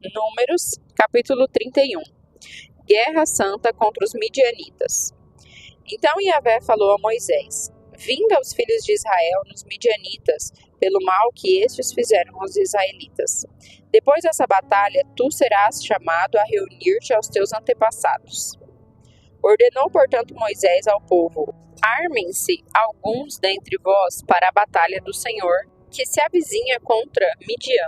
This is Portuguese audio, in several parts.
Números, capítulo 31. Guerra Santa contra os Midianitas. Então Yahvé falou a Moisés: Vinga os filhos de Israel nos Midianitas, pelo mal que estes fizeram aos israelitas. Depois dessa batalha, tu serás chamado a reunir-te aos teus antepassados. Ordenou, portanto, Moisés ao povo: Armem-se alguns dentre vós para a batalha do Senhor, que se avizinha contra Midian,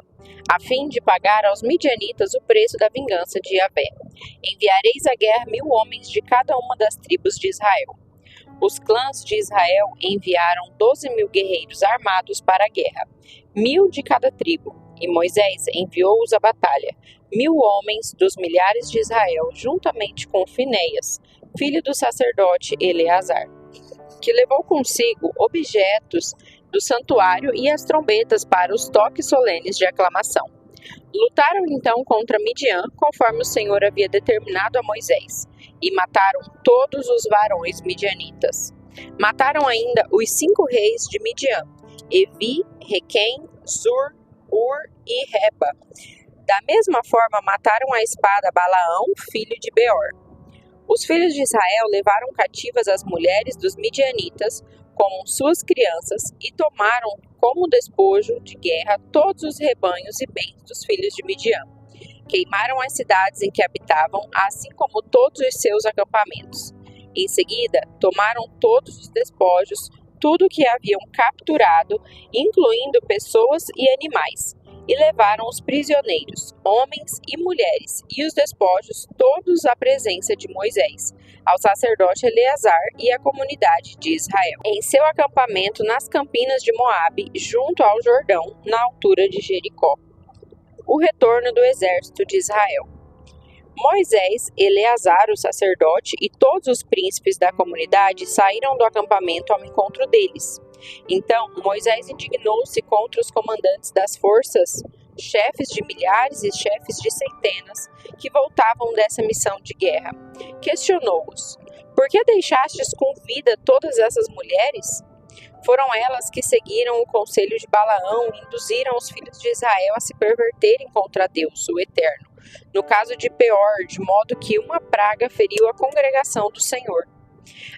a fim de pagar aos midianitas o preço da vingança de Yahvé. Enviareis à guerra 1000 homens de cada uma das tribos de Israel. Os clãs de Israel enviaram 12.000 guerreiros armados para a guerra, 1000 de cada tribo, e Moisés enviou-os à batalha, 1000 homens dos milhares de Israel, juntamente com Finéias, filho do sacerdote Eleazar, que levou consigo objetos do santuário e as trombetas para os toques solenes de aclamação. Lutaram então contra Midian, conforme o Senhor havia determinado a Moisés, e mataram todos os varões midianitas. Mataram ainda os 5 reis de Midian, Evi, Requem, Zur, Ur e Reba. Da mesma forma mataram a espada Balaão, filho de Beor. Os filhos de Israel levaram cativas as mulheres dos midianitas com suas crianças e tomaram como despojo de guerra todos os rebanhos e bens dos filhos de Midian. Queimaram as cidades em que habitavam, assim como todos os seus acampamentos. Em seguida, tomaram todos os despojos, tudo o que haviam capturado, incluindo pessoas e animais, e levaram os prisioneiros, homens e mulheres, e os despojos todos à presença de Moisés, ao sacerdote Eleazar e à comunidade de Israel, em seu acampamento nas campinas de Moabe, junto ao Jordão, na altura de Jericó. O retorno do exército de Israel. Moisés, Eleazar, o sacerdote, e todos os príncipes da comunidade saíram do acampamento ao encontro deles. Então Moisés indignou-se contra os comandantes das forças, chefes de milhares e chefes de centenas, que voltavam dessa missão de guerra. Questionou-os: Por que deixastes com vida todas essas mulheres? Foram elas que seguiram o conselho de Balaão e induziram os filhos de Israel a se perverterem contra Deus, o Eterno, no caso de Peor, de modo que uma praga feriu a congregação do Senhor.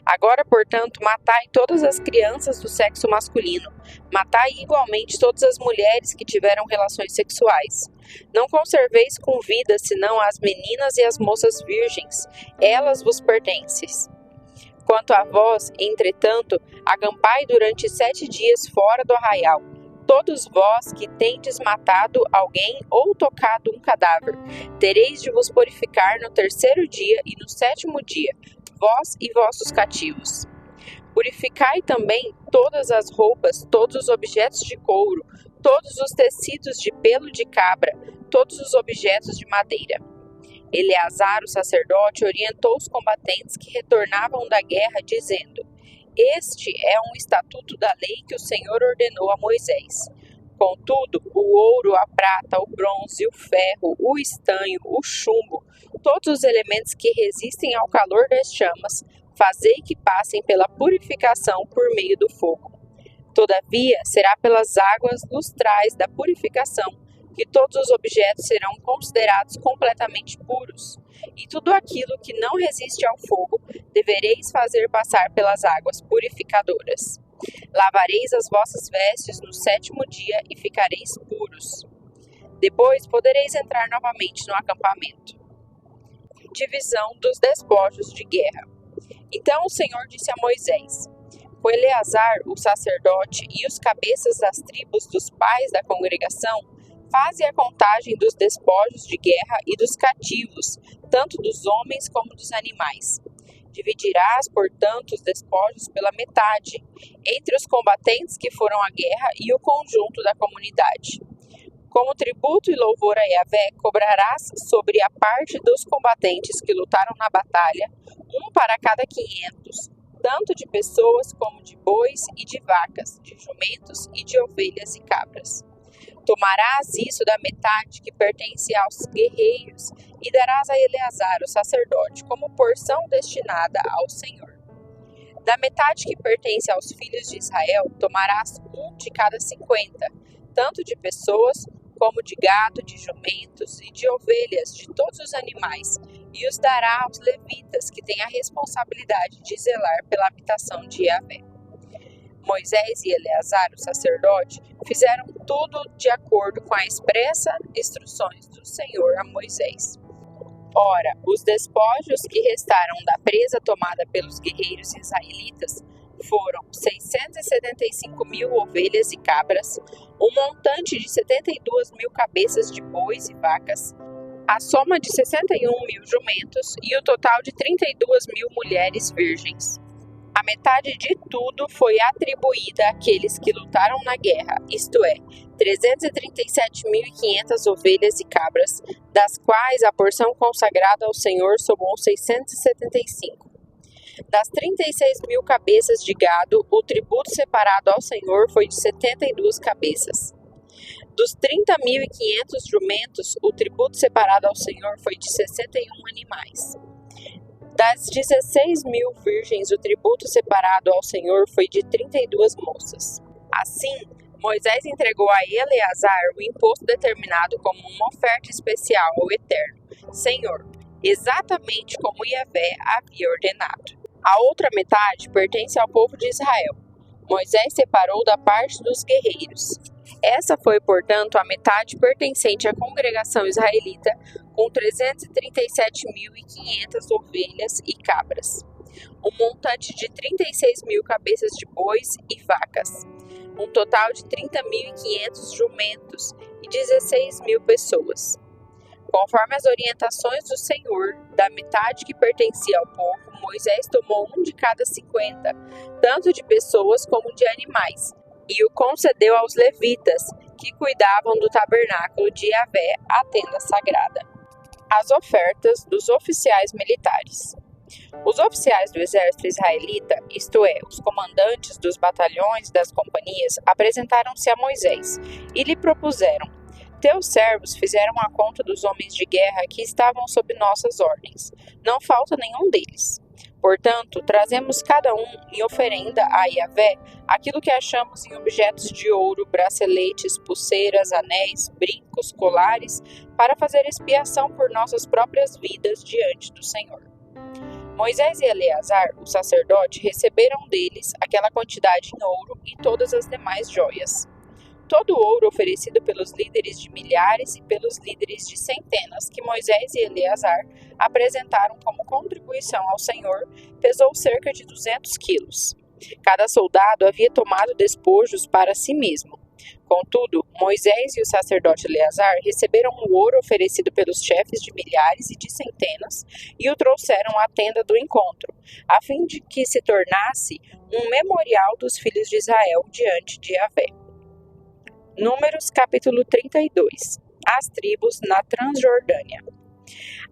Agora, portanto, matai todas as crianças do sexo masculino, matai igualmente todas as mulheres que tiveram relações sexuais. Não conserveis com vida senão as meninas e as moças virgens, elas vos pertencem. Quanto a vós, entretanto, acampai durante 7 dias fora do arraial, todos vós que tendes matado alguém ou tocado um cadáver. Tereis de vos purificar no 3º dia e no 7º dia, vós e vossos cativos. Purificai também todas as roupas, todos os objetos de couro, todos os tecidos de pelo de cabra, todos os objetos de madeira. Eleazar, o sacerdote, orientou os combatentes que retornavam da guerra, dizendo: Este é um estatuto da lei que o Senhor ordenou a Moisés. Contudo, o ouro, a prata, o bronze, o ferro, o estanho, o chumbo, todos os elementos que resistem ao calor das chamas, fazei que passem pela purificação por meio do fogo. Todavia, será pelas águas lustrais da purificação que todos os objetos serão considerados completamente puros, e tudo aquilo que não resiste ao fogo devereis fazer passar pelas águas purificadoras. Lavareis as vossas vestes no 7º dia e ficareis puros. Depois podereis entrar novamente no acampamento. Divisão dos despojos de guerra. Então o Senhor disse a Moisés: Com Eleazar, o sacerdote, e os cabeças das tribos dos pais da congregação, faze a contagem dos despojos de guerra e dos cativos, tanto dos homens como dos animais. Dividirás, portanto, os despojos pela metade, entre os combatentes que foram à guerra e o conjunto da comunidade. Como tributo e louvor a Yahvé, cobrarás sobre a parte dos combatentes que lutaram na batalha, um para cada 500, tanto de pessoas como de bois e de vacas, de jumentos e de ovelhas e cabras. Tomarás isso da metade que pertence aos guerreiros e darás a Eleazar, o sacerdote, como porção destinada ao Senhor. Da metade que pertence aos filhos de Israel, tomarás um de cada 50, tanto de pessoas como de gado, de jumentos e de ovelhas, de todos os animais, e os dará aos levitas, que têm a responsabilidade de zelar pela habitação de Yahvé. Moisés e Eleazar, o sacerdote, fizeram tudo de acordo com as expressas instruções do Senhor a Moisés. Ora, os despojos que restaram da presa tomada pelos guerreiros israelitas foram 675.000 ovelhas e cabras, um montante de 72.000 cabeças de bois e vacas, a soma de 61.000 jumentos e o total de 32.000 mulheres virgens. A metade de tudo foi atribuída àqueles que lutaram na guerra, isto é, 337.500 ovelhas e cabras, das quais a porção consagrada ao Senhor somou 675. Das 36.000 cabeças de gado, o tributo separado ao Senhor foi de 72 cabeças. Dos 30.500 jumentos, o tributo separado ao Senhor foi de 61 animais. Das 16.000 virgens, o tributo separado ao Senhor foi de 32 moças. Assim, Moisés entregou a Eleazar o imposto determinado como uma oferta especial ao Eterno, Senhor, exatamente como Yahvé havia ordenado. A outra metade pertence ao povo de Israel. Moisés separou da parte dos guerreiros. Essa foi, portanto, a metade pertencente à congregação israelita, com 337.500 ovelhas e cabras, um montante de 36.000 cabeças de bois e vacas, um total de 30.500 jumentos e 16.000 pessoas. Conforme as orientações do Senhor, da metade que pertencia ao povo, Moisés tomou um de cada 50, tanto de pessoas como de animais, e o concedeu aos levitas, que cuidavam do tabernáculo de Yahvé, a tenda sagrada. As ofertas dos oficiais militares. Os oficiais do exército israelita, isto é, os comandantes dos batalhões e das companhias, apresentaram-se a Moisés e lhe propuseram: teus servos fizeram a conta dos homens de guerra que estavam sob nossas ordens. Não falta nenhum deles. Portanto, trazemos cada um em oferenda a Yahvé aquilo que achamos em objetos de ouro, braceletes, pulseiras, anéis, brincos, colares, para fazer expiação por nossas próprias vidas diante do Senhor. Moisés e Eleazar, o sacerdote, receberam deles aquela quantidade em ouro e todas as demais joias. Todo o ouro oferecido pelos líderes de milhares e pelos líderes de centenas que Moisés e Eleazar apresentaram como contribuição ao Senhor pesou cerca de 200 quilos. Cada soldado havia tomado despojos para si mesmo. Contudo, Moisés e o sacerdote Eleazar receberam o ouro oferecido pelos chefes de milhares e de centenas e o trouxeram à tenda do encontro, a fim de que se tornasse um memorial dos filhos de Israel diante de Yahvé. Números capítulo 32. As tribos na Transjordânia.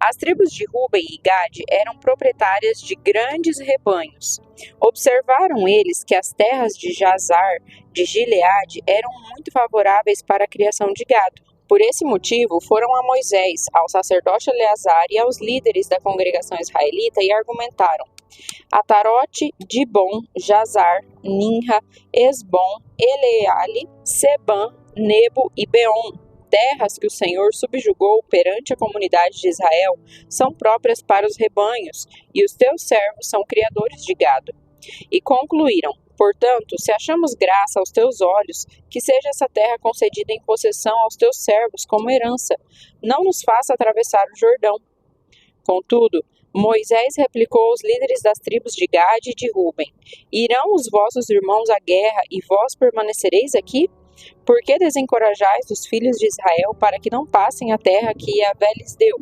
As tribos de Ruben e Gade eram proprietárias de grandes rebanhos. Observaram eles que as terras de Jazar, de Gileade, eram muito favoráveis para a criação de gado. Por esse motivo, foram a Moisés, ao sacerdote Eleazar e aos líderes da congregação israelita e argumentaram: Atarote, Dibon, Jazar, Ninra, Esbom, Eleale, Sebam, Nebo e Beon, terras que o Senhor subjugou perante a comunidade de Israel, são próprias para os rebanhos, e os teus servos são criadores de gado. E concluíram: portanto, se achamos graça aos teus olhos, que seja essa terra concedida em possessão aos teus servos como herança, não nos faça atravessar o Jordão. Contudo, Moisés replicou aos líderes das tribos de Gade e de Ruben: irão os vossos irmãos à guerra e vós permanecereis aqui? Por que desencorajais os filhos de Israel para que não passem a terra que Yahvé lhes deu?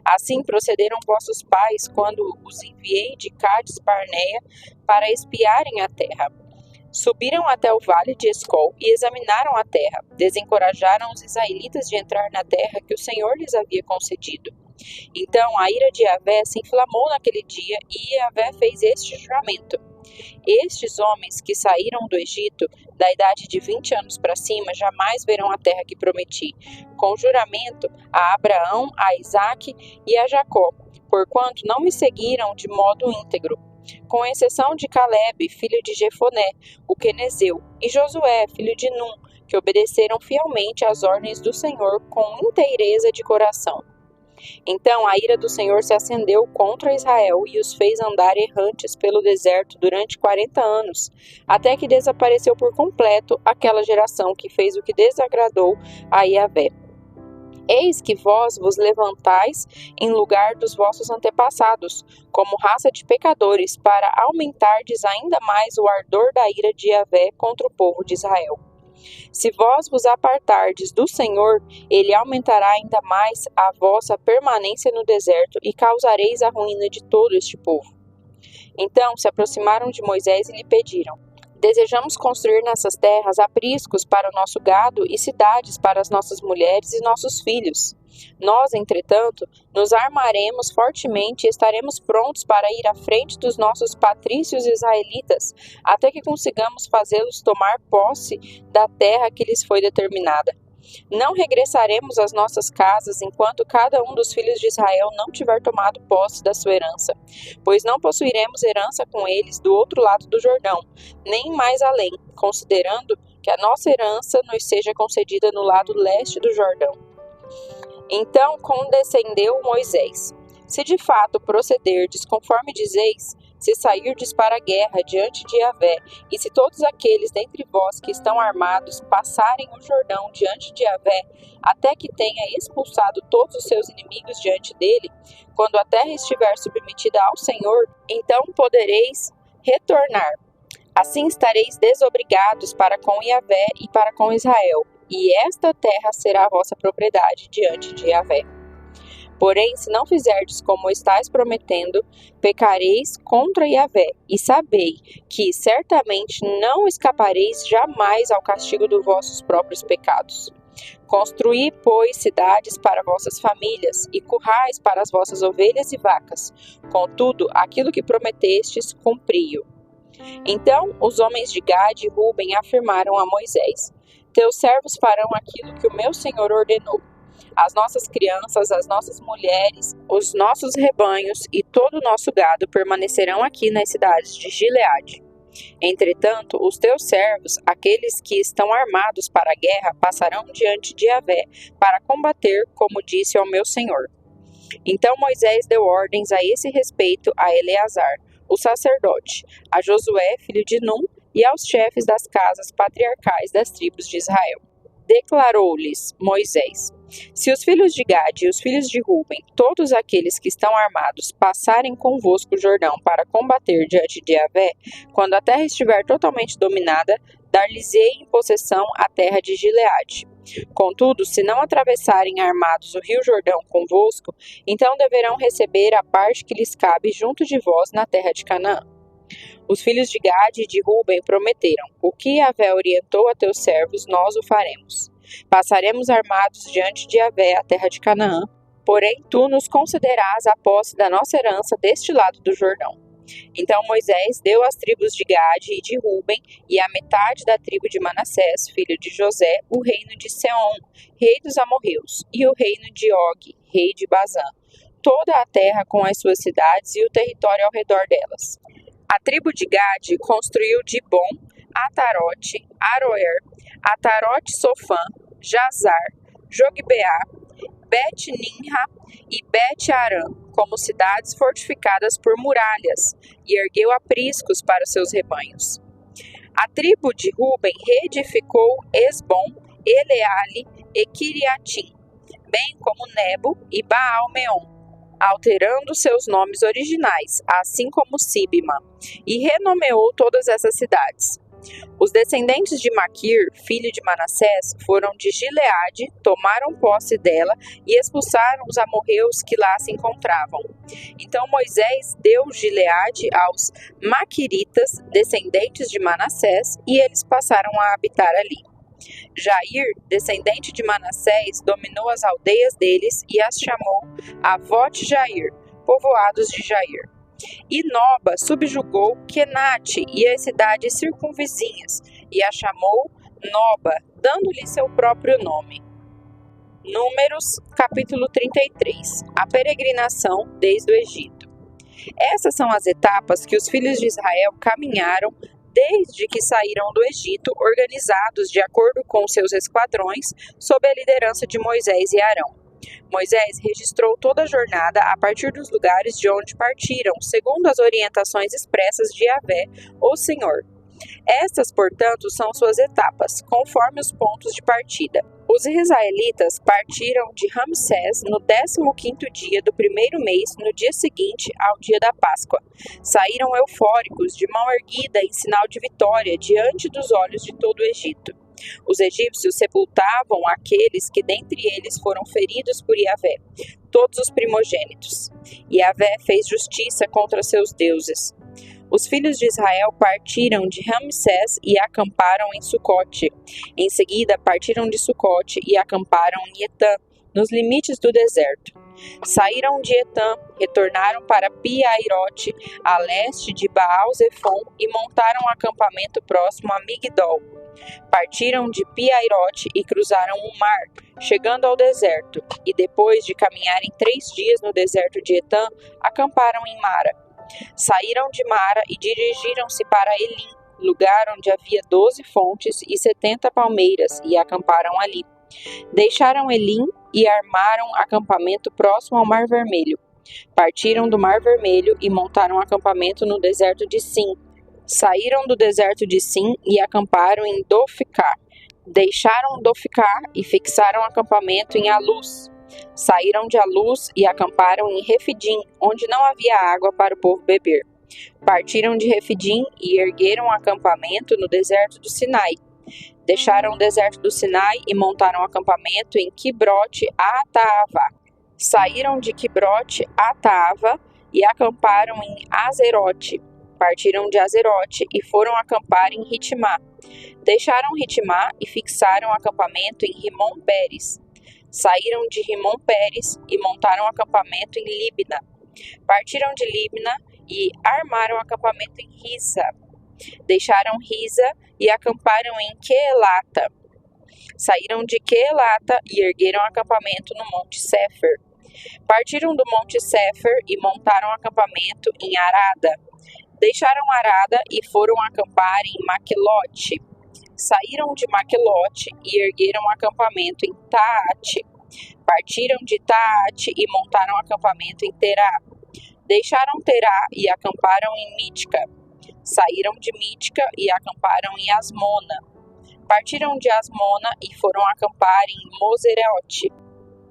Assim procederam vossos pais quando os enviei de Cades Barneia para espiarem a terra. Subiram até o vale de Escol e examinaram a terra. Desencorajaram os israelitas de entrar na terra que o Senhor lhes havia concedido. Então a ira de Yahvé se inflamou naquele dia e Yahvé fez este juramento: estes homens que saíram do Egito, da idade de 20 anos para cima, jamais verão a terra que prometi, com juramento a Abraão, a Isaque e a Jacó, porquanto não me seguiram de modo íntegro, com exceção de Calebe, filho de Jefoné, o quenezeu, e Josué, filho de Num, que obedeceram fielmente às ordens do Senhor com inteireza de coração. Então a ira do Senhor se acendeu contra Israel e os fez andar errantes pelo deserto durante 40 anos, até que desapareceu por completo aquela geração que fez o que desagradou a Yahvé. Eis que vós vos levantais em lugar dos vossos antepassados, como raça de pecadores, para aumentardes ainda mais o ardor da ira de Yahvé contra o povo de Israel. Se vós vos apartardes do Senhor, ele aumentará ainda mais a vossa permanência no deserto e causareis a ruína de todo este povo. Então se aproximaram de Moisés e lhe pediram: desejamos construir nessas terras apriscos para o nosso gado e cidades para as nossas mulheres e nossos filhos. Nós, entretanto, nos armaremos fortemente e estaremos prontos para ir à frente dos nossos patrícios israelitas, até que consigamos fazê-los tomar posse da terra que lhes foi determinada. Não regressaremos às nossas casas enquanto cada um dos filhos de Israel não tiver tomado posse da sua herança, pois não possuiremos herança com eles do outro lado do Jordão, nem mais além, considerando que a nossa herança nos seja concedida no lado leste do Jordão. Então condescendeu Moisés: se de fato procederdes conforme dizeis, se sairdes para a guerra diante de Yahvé, e se todos aqueles dentre vós que estão armados passarem o Jordão diante de Yahvé, até que tenha expulsado todos os seus inimigos diante dele, quando a terra estiver submetida ao Senhor, então podereis retornar. Assim estareis desobrigados para com Yahvé e para com Israel, e esta terra será a vossa propriedade diante de Yahvé. Porém, se não fizerdes como estáis prometendo, pecareis contra Yahvé, e sabei que certamente não escapareis jamais ao castigo dos vossos próprios pecados. Construí, pois, cidades para vossas famílias, e currais para as vossas ovelhas e vacas. Contudo, aquilo que prometestes, cumpri-o. Então os homens de Gade e Ruben afirmaram a Moisés: teus servos farão aquilo que o meu Senhor ordenou. As nossas crianças, as nossas mulheres, os nossos rebanhos e todo o nosso gado permanecerão aqui nas cidades de Gileade. Entretanto, os teus servos, aqueles que estão armados para a guerra, passarão diante de Yahvé para combater, como disse ao meu Senhor. Então Moisés deu ordens a esse respeito a Eleazar, o sacerdote, a Josué, filho de Num, e aos chefes das casas patriarcais das tribos de Israel. Declarou-lhes Moisés: se os filhos de Gade e os filhos de Ruben, todos aqueles que estão armados, passarem convosco o Jordão para combater diante de Yahvé, quando a terra estiver totalmente dominada, dar-lhes-ei em possessão a terra de Gileade. Contudo, se não atravessarem armados o rio Jordão convosco, então deverão receber a parte que lhes cabe junto de vós na terra de Canaã. Os filhos de Gade e de Ruben prometeram: o que Yahvé orientou a teus servos, nós o faremos. Passaremos armados diante de Yahvé a terra de Canaã, porém tu nos concederás a posse da nossa herança deste lado do Jordão. Então Moisés deu às tribos de Gade e de Ruben e à metade da tribo de Manassés, filho de José, o reino de Seom, rei dos amorreus, e o reino de Og, rei de Bazã, toda a terra com as suas cidades e o território ao redor delas. A tribo de Gade construiu Dibon, Atarote, Aroer, Atarote-Sofã, Jazar, Jogbeá, Bet-Nimra e Bet-Arã, como cidades fortificadas por muralhas, e ergueu apriscos para os seus rebanhos. A tribo de Ruben reedificou Esbom, Eleale e Quiriatim, bem como Nebo e Baal-Meon, alterando seus nomes originais, assim como Sibma, e renomeou todas essas cidades. Os descendentes de Maquir, filho de Manassés, foram de Gileade, tomaram posse dela e expulsaram os amorreus que lá se encontravam. Então Moisés deu Gileade aos Maquiritas, descendentes de Manassés, e eles passaram a habitar ali. Jair, descendente de Manassés, dominou as aldeias deles e as chamou Avot-Jair, povoados de Jair. E Noba subjugou Quenate e as cidades circunvizinhas, e a chamou Noba, dando-lhe seu próprio nome. Números, capítulo 33. A peregrinação desde o Egito. Essas são as etapas que os filhos de Israel caminharam desde que saíram do Egito, organizados de acordo com seus esquadrões, sob a liderança de Moisés e Arão. Moisés registrou toda a jornada a partir dos lugares de onde partiram, segundo as orientações expressas de Yahvé, o Senhor. Estas, portanto, são suas etapas, conforme os pontos de partida. Os israelitas partiram de Ramsés no 15º dia do primeiro mês, no dia seguinte ao dia da Páscoa. Saíram eufóricos, de mão erguida em sinal de vitória, diante dos olhos de todo o Egito. Os egípcios sepultavam aqueles que dentre eles foram feridos por Yahvé, todos os primogênitos. Yahvé fez justiça contra seus deuses. Os filhos de Israel partiram de Ramsés e acamparam em Sucote. Em seguida, partiram de Sucote e acamparam em Etã, nos limites do deserto. Saíram de Etã, retornaram para Pi-Hairote, a leste de Baal-Zefon, e montaram um acampamento próximo a Migdol. Partiram de Pi-Hairote e cruzaram o mar, chegando ao deserto, e depois de caminharem 3 dias no deserto de Etã, acamparam em Mara. Saíram de Mara e dirigiram-se para Elim, lugar onde havia 12 fontes e 70 palmeiras, e acamparam ali. Deixaram Elim e armaram acampamento próximo ao Mar Vermelho. Partiram do Mar Vermelho e montaram acampamento no deserto de Sim. Saíram do deserto de Sim e acamparam em Doficá. Deixaram Doficá e fixaram acampamento em Alus. Saíram de Alus e acamparam em Refidim, onde não havia água para o povo beber. Partiram de Refidim e ergueram acampamento no deserto do Sinai. Deixaram o deserto do Sinai e montaram acampamento em Quibrote-Ataavá. Saíram de Quibrote-Ataavá e acamparam em Azerote. Partiram de Azerote e foram acampar em Ritmá. Deixaram Ritmá e fixaram acampamento em Rimon-Pérez. Saíram de Rimon-Pérez e montaram acampamento em Libna. Partiram de Libna e armaram acampamento em Risa. Deixaram Risa e acamparam em Quelata. Saíram de Quelata e ergueram acampamento no Monte Sefer. Partiram do Monte Sefer e montaram acampamento em Arada. Deixaram Arada e foram acampar em Maquelote. Saíram de Maquelote e ergueram acampamento em Taate. Partiram de Taate e montaram acampamento em Terá. Deixaram Terá e acamparam em Mítica. Saíram de Mítica e acamparam em Asmona. Partiram de Asmona e foram acampar em Moserote.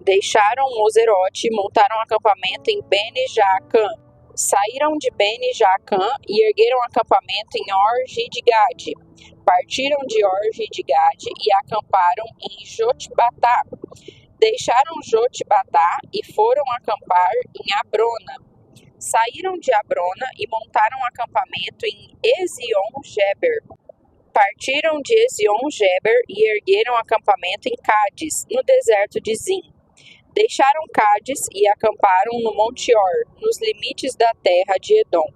Deixaram Moserote e montaram acampamento em Bene-Jaacã. Saíram de Bene-Jaacã e ergueram acampamento em Or-Gidgade. Partiram de Or-Gidgade e acamparam em Jotbatá. Deixaram Jotbatá e foram acampar em Abrona. Saíram de Abrona e montaram acampamento em Ezion-Geber. Partiram de Ezion-Geber e ergueram acampamento em Cádiz, no deserto de Zin. Deixaram Cádiz e acamparam no Monte Or, nos limites da terra de Edom.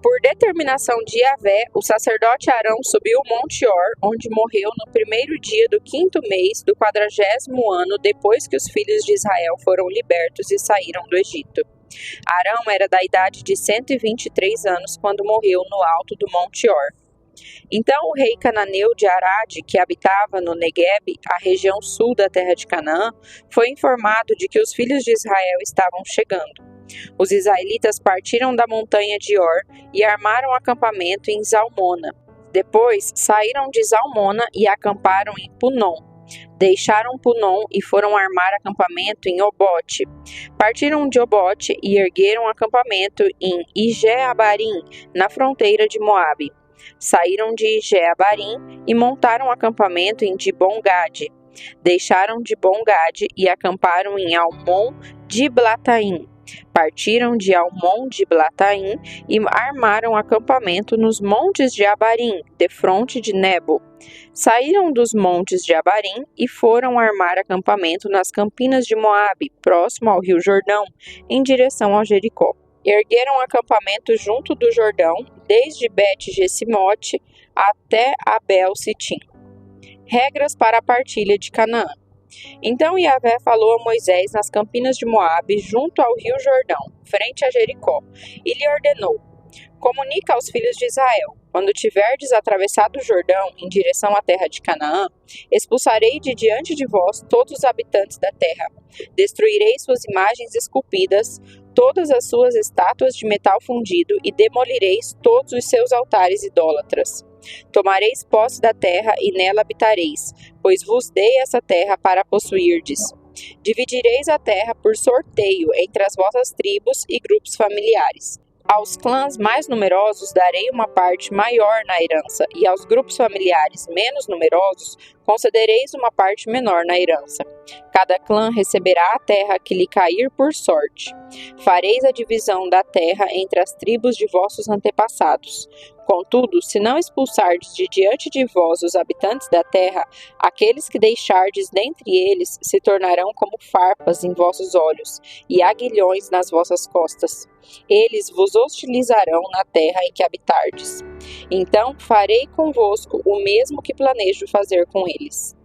Por determinação de Yahvé, o sacerdote Arão subiu o Monte Or, onde morreu no primeiro dia do 5º mês do 40º ano depois que os filhos de Israel foram libertos e saíram do Egito. Arão era da idade de 123 anos quando morreu no alto do Monte Or. Então o rei cananeu de Arade, que habitava no Negueb, a região sul da terra de Canaã, foi informado de que os filhos de Israel estavam chegando. Os israelitas partiram da montanha de Or e armaram acampamento em Zalmona. Depois saíram de Zalmona e acamparam em Punon. Deixaram Punon e foram armar acampamento em Obote. Partiram de Obote e ergueram acampamento em Ije-Abarim, na fronteira de Moabe. Saíram de Ije-Abarim e montaram acampamento em Dibon-Gade. Deixaram Dibon-Gade e acamparam em Almon-Diblataim. Partiram de Almon-Diblataim e armaram acampamento nos montes de Abarim, defronte de Nebo. Saíram dos montes de Abarim e foram armar acampamento nas campinas de Moabe, próximo ao rio Jordão, em direção ao Jericó. Ergueram acampamento junto do Jordão, desde Bet-Jesimote até Abel-Sitim. Regras para a partilha de Canaã. Então Yahvé falou a Moisés nas campinas de Moabe, junto ao rio Jordão, frente a Jericó, e lhe ordenou: comunica aos filhos de Israel: quando tiverdes atravessado o Jordão em direção à terra de Canaã, expulsarei de diante de vós todos os habitantes da terra. Destruirei suas imagens esculpidas, todas as suas estátuas de metal fundido, e demolireis todos os seus altares idólatras. Tomareis posse da terra e nela habitareis, pois vos dei essa terra para possuirdes. Dividireis a terra por sorteio entre as vossas tribos e grupos familiares. Aos clãs mais numerosos darei uma parte maior na herança, e aos grupos familiares menos numerosos concedereis uma parte menor na herança. Cada clã receberá a terra que lhe cair por sorte. Fareis a divisão da terra entre as tribos de vossos antepassados. Contudo, se não expulsardes de diante de vós os habitantes da terra, aqueles que deixardes dentre eles se tornarão como farpas em vossos olhos e aguilhões nas vossas costas. Eles vos hostilizarão na terra em que habitardes. Então farei convosco o mesmo que planejo fazer com eles.